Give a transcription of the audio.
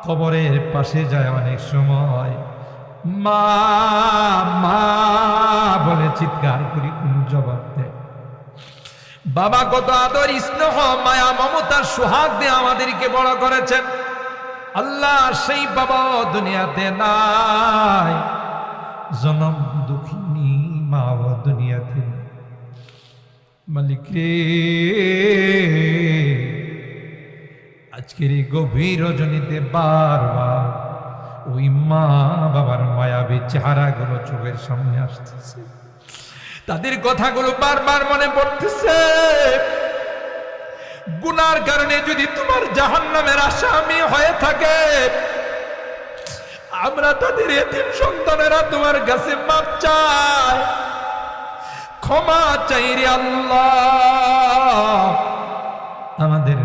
কবরের পাশে যায় অনেক সময় মা মা বলে চিৎকার করি, কোন জবাব দেয়? বাবা কত আদর স্নেহ মায়া মমতার সোহাগ দিয়ে আমাদেরকে বড় করেছেন। আল্লাহ সেই বাবা দুনিয়াতে নাই, জনম দুঃখিনী মা দুনিয়াতে। মালিক রে, আজকের এই গভীর রজনীতে বারবার ওই মা বাবার মায়াবী চেহারাগুলো চোখের সামনে আসতেছে, তাদের কথাগুলো বারবার মনে পড়তেছে। গুনার কারণে যদি তোমার জাহান্নামের আসামি হয়ে থাকে, আমরা তাদের এতিম সন্তানেরা তোমার কাছে মাপ চাই, ক্ষমা চাই রে আল্লাহ। আমাদের